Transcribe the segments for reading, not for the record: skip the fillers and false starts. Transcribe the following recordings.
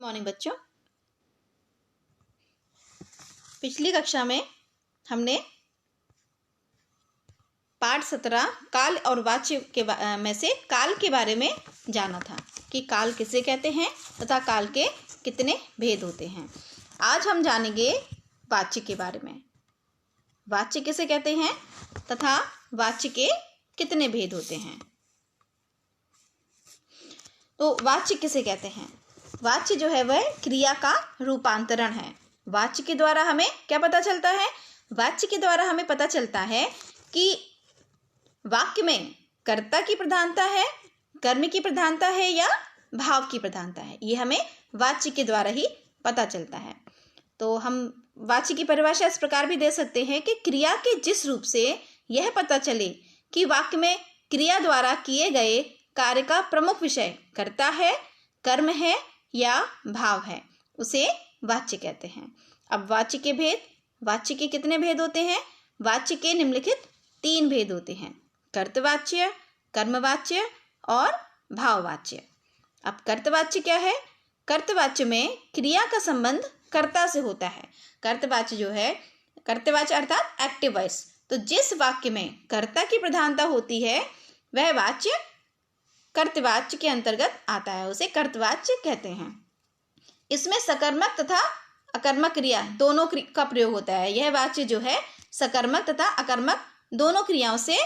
Morning बच्चों, पिछली कक्षा में हमने पाठ 17 काल और वाच्य के में से काल के बारे में जाना था कि काल किसे कहते हैं तथा काल के कितने भेद होते हैं। आज हम जानेंगे वाच्य के बारे में। वाच्य किसे कहते हैं तथा वाच्य के कितने भेद होते हैं। तो वाच्य किसे कहते हैं? वाच्य जो है वह क्रिया का रूपांतरण है। वाच्य के द्वारा हमें क्या पता चलता है? वाच्य के द्वारा हमें पता चलता है कि वाक्य में कर्ता की प्रधानता है, कर्म की प्रधानता है या भाव की प्रधानता है। ये हमें वाच्य के द्वारा ही पता चलता है। तो हम वाच्य की परिभाषा इस प्रकार भी दे सकते हैं कि क्रिया के जिस रूप से यह पता चले कि वाक्य में क्रिया द्वारा किए गए कार्य का प्रमुख विषय कर्ता है, कर्म है या भाव है, उसे वाच्य कहते हैं। अब वाच्य के भेद, वाच्य के कितने भेद होते हैं? वाच्य के निम्नलिखित 3 भेद होते हैं: कर्तवाच्य, कर्मवाच्य और भाववाच्य। अब कर्तवाच्य क्या है? कर्तवाच्य में क्रिया का संबंध कर्ता से होता है। कर्तवाच्य जो है, कर्तवाच्य अर्थात एक्टिव वॉइस। तो जिस वाक्य में कर्ता की प्रधानता होती है वह वाच्य कर्तवाच्य के अंतर्गत आता है, उसे कर्तवाच्य कहते हैं। इसमें सकर्मक तथा अकर्मक क्रिया दोनों का प्रयोग होता है। यह वाच्य जो है सकर्मक तथा अकर्मक दोनों क्रियाओं से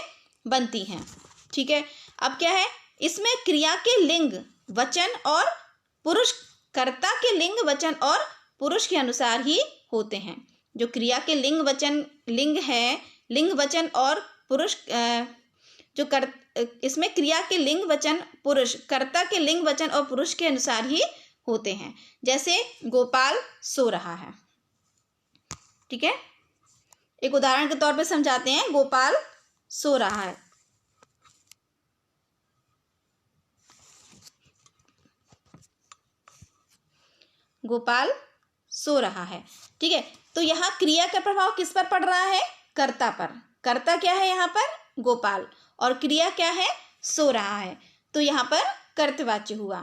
बनती हैं। ठीक है। अब क्या है, इसमें क्रिया के लिंग, वचन और पुरुष, कर्ता के लिंग, वचन और पुरुष के अनुसार ही होते हैं। जो क्रिया के लिंग, वचन, लिंग है, लिंग, वचन और पुरुष, इसमें क्रिया के लिंग, वचन, पुरुष, कर्ता के लिंग, वचन और पुरुष के अनुसार ही होते हैं। जैसे गोपाल सो रहा है। ठीक है, एक उदाहरण के तौर पे समझाते हैं। गोपाल सो रहा है। गोपाल सो रहा है। ठीक है, तो यहाँ क्रिया का प्रभाव किस पर पड़ रहा है? कर्ता पर। कर्ता क्या है यहाँ पर? गोपाल। और क्रिया क्या है? सो रहा है। तो यहाँ पर कर्तवाच्य हुआ।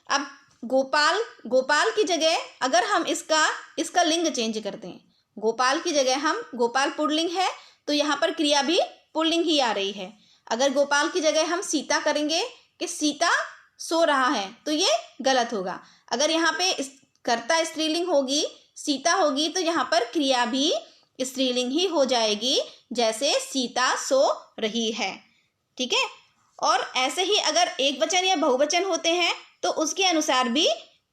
अब गोपाल, गोपाल की जगह अगर हम इसका लिंग चेंज करते हैं, गोपाल की जगह हम, गोपाल पुल्लिंग है तो यहाँ पर क्रिया भी पुल्लिंग ही आ रही है। अगर गोपाल की जगह हम सीता करेंगे कि सीता सो रहा है, तो ये गलत होगा। अगर यहाँ पे कर्ता स्त्रीलिंग होगी, सीता होगी, तो यहाँ पर क्रिया भी स्त्रीलिंग ही हो जाएगी, जैसे सीता सो रही है। ठीक है। और ऐसे ही अगर एक वचन या बहुवचन होते हैं तो उसके अनुसार भी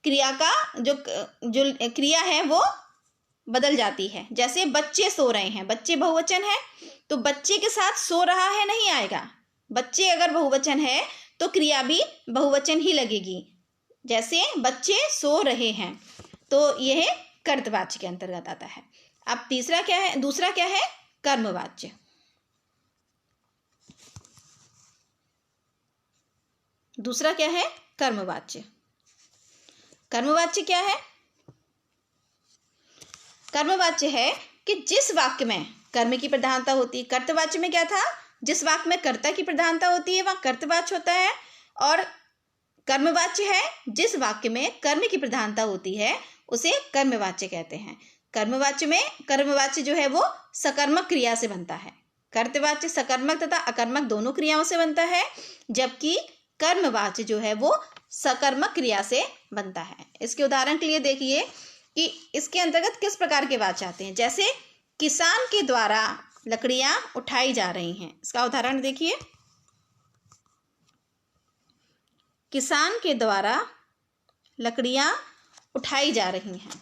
क्रिया का जो क्रिया है वो बदल जाती है। जैसे बच्चे सो रहे हैं, बच्चे बहुवचन है तो बच्चे के साथ सो रहा है नहीं आएगा। बच्चे अगर बहुवचन है तो क्रिया भी बहुवचन ही लगेगी, जैसे बच्चे सो रहे हैं। तो यह कर्तवाच्य के अंतर्गत आता है। अब तीसरा क्या है? दूसरा क्या है? कर्मवाच्य। दूसरा क्या है? कर्मवाच्य। कर्मवाच्य क्या है? कर्मवाच्य है कि जिस वाक्य में कर्म की प्रधानता होती है। कर्तवाच्य में क्या था? जिस वाक्य में कर्ता की प्रधानता होती है वह कर्तवाच्य होता है। और कर्मवाच्य है जिस वाक्य में कर्म की प्रधानता होती है उसे कर्मवाच्य कहते हैं। कर्मवाच्य में, कर्मवाच्य जो है वो सकर्मक क्रिया से बनता है। कर्तवाच्य सकर्मक तथा अकर्मक दोनों क्रियाओं से बनता है, जबकि कर्मवाच्य जो है वो सकर्मक क्रिया से बनता है। इसके उदाहरण के लिए देखिए कि इसके अंतर्गत किस प्रकार के वाच्य आते हैं। जैसे किसान के द्वारा लकड़ियां उठाई जा रही हैं, इसका उदाहरण देखिए। किसान के द्वारा लकड़ियां उठाई जा रही हैं।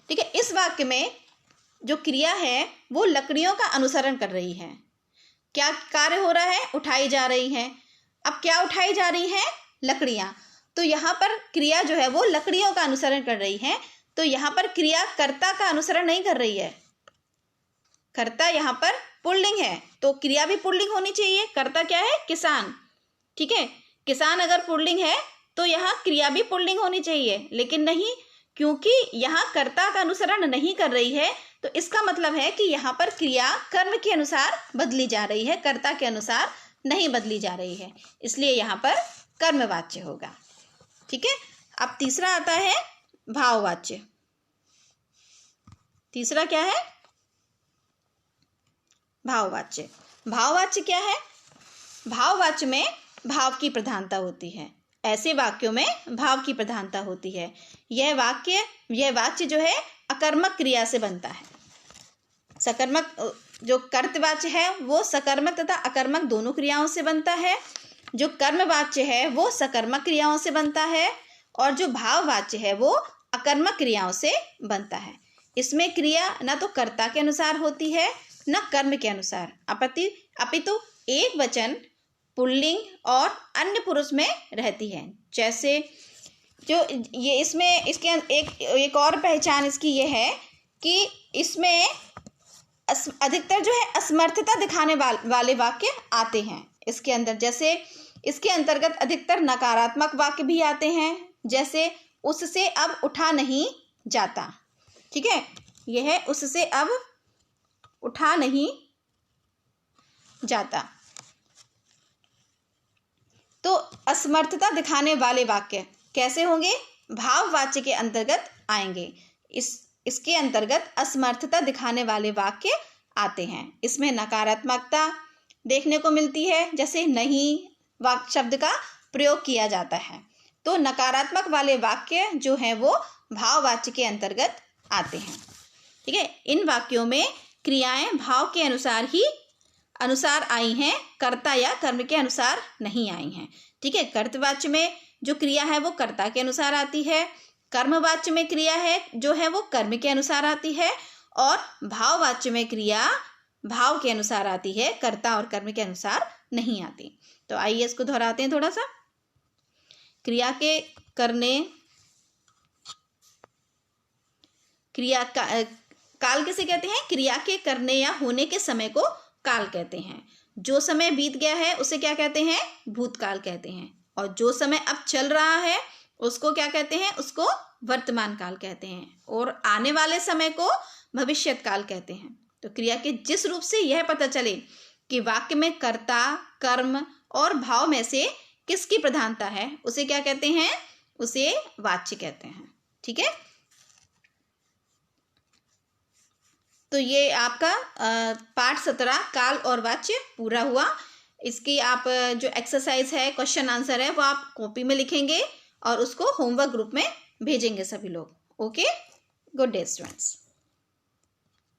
ठीक है, इस वाक्य में जो क्रिया है वो लकड़ियों का अनुसरण कर रही है। क्या कार्य हो रहा है? उठाई जा रही हैं। अब क्या उठाई जा रही हैं? लकड़ियां। तो यहाँ पर क्रिया जो है वो लकड़ियों का अनुसरण कर रही है। तो यहाँ पर क्रिया कर्ता का अनुसरण नहीं कर रही है। कर्ता यहाँ पर पुल्लिंग है तो क्रिया भी पुल्लिंग होनी चाहिए। कर्ता क्या है? किसान। ठीक है, किसान अगर पुल्लिंग है तो यहाँ क्रिया भी पुल्लिंग होनी चाहिए, लेकिन नहीं, क्योंकि यहाँ कर्ता का अनुसरण नहीं कर रही है तो इसका मतलब है कि यहाँ पर क्रिया कर्म के अनुसार बदली जा रही है, कर्ता के अनुसार नहीं बदली जा रही है, इसलिए यहाँ पर कर्मवाच्य होगा। ठीक है। अब तीसरा आता है भाववाच्य। तीसरा क्या है? भाववाच्य। भाववाच्य क्या है? भाववाच्य में भाव की प्रधानता होती है। ऐसे वाक्यों में भाव की प्रधानता होती है। यह वाच्य जो है अकर्मक क्रिया से बनता है। सकर्मक जो कर्तवाच्य है वो सकर्मक तथा अकर्मक दोनों क्रियाओं से बनता है। जो कर्मवाच्य है वो सकर्मक क्रियाओं से बनता है और जो भाववाच्य है वो अकर्मक क्रियाओं से बनता है। इसमें क्रिया न तो कर्ता के अनुसार होती है न कर्म के अनुसार, अपितु एक वचन पुल्लिंग और अन्य पुरुष में रहती है। जैसे जो ये इसमें इसके एक और पहचान इसकी ये है कि इसमें अधिकतर जो है असमर्थता दिखाने वाले वाक्य आते हैं इसके अंदर। जैसे इसके अंतर्गत अधिकतर नकारात्मक वाक्य भी आते हैं, जैसे उससे अब उठा नहीं जाता। ठीक है, यह है उससे अब उठा नहीं जाता। तो असमर्थता दिखाने वाले वाक्य कैसे होंगे? भाववाच्य के अंतर्गत आएंगे। इसके अंतर्गत असमर्थता दिखाने वाले वाक्य आते हैं। इसमें नकारात्मकता देखने को मिलती है, जैसे नहीं वाक्य शब्द का प्रयोग किया जाता है। तो नकारात्मक वाले वाक्य जो हैं वो भाववाच्य के अंतर्गत आते हैं। ठीक है, इन वाक्यों में क्रियाएं भाव के अनुसार आई हैं, कर्ता या कर्म के अनुसार नहीं आई हैं। ठीक है, कर्तवाच्य में जो क्रिया है वो कर्ता के अनुसार आती है, कर्मवाच्य में क्रिया है जो है वो कर्म के अनुसार आती है और भाववाच्य में क्रिया भाव के अनुसार आती है, कर्ता और कर्म के अनुसार नहीं आती। तो आइए इसको दोहराते हैं थोड़ा सा। क्रिया के करने काल किसे कहते हैं? क्रिया के करने या होने के समय को काल कहते हैं। जो समय बीत गया है उसे क्या कहते हैं? भूतकाल कहते हैं। और जो समय अब चल रहा है उसको क्या कहते हैं? उसको वर्तमान काल कहते हैं। और आने वाले समय को भविष्यत काल कहते हैं। तो क्रिया के जिस रूप से यह पता चले कि वाक्य में कर्ता, कर्म और भाव में से किसकी प्रधानता है उसे क्या कहते हैं? उसे वाच्य कहते हैं। ठीक है, तो ये आपका पाठ 17 काल और वाच्य पूरा हुआ। इसकी आप जो एक्सरसाइज है, क्वेश्चन आंसर है, वो आप कॉपी में लिखेंगे और उसको होमवर्क ग्रुप में भेजेंगे सभी लोग। Okay, good day students.